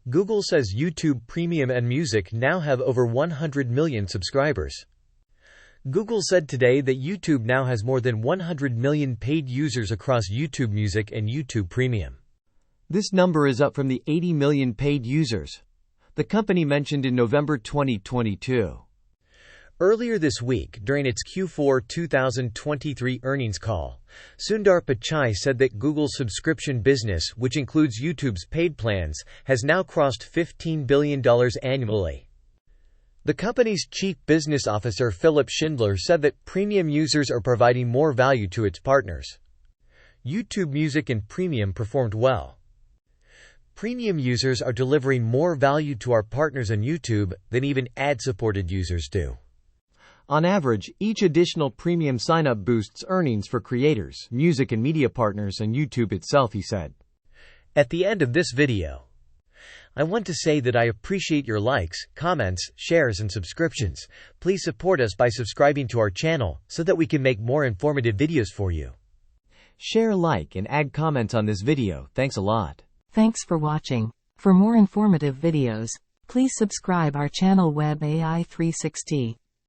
Google says YouTube Premium and Music now have over 100 million subscribers. Google said today that YouTube now has more than 100 million paid users across YouTube Music and YouTube Premium. This number is up from the 80 million paid users the company mentioned in November 2022. Earlier this week, during its Q4 2023 earnings call, Sundar Pichai said that Google's subscription business, which includes YouTube's paid plans, has now crossed $15 billion annually. The company's chief business officer Philip Schindler said that premium users are providing more value to its partners. YouTube Music and Premium performed well. Premium users are delivering more value to our partners on YouTube than even ad-supported users do. On average, each additional premium sign-up boosts earnings for creators, music and media partners, and YouTube itself, he said. At the end of this video, I want to say that I appreciate your likes, comments, shares, and subscriptions. Please support us by subscribing to our channel so that we can make more informative videos for you. Share, like, and add comments on this video. Thanks a lot. Thanks for watching. For more informative videos, please subscribe our channel Web AI 360.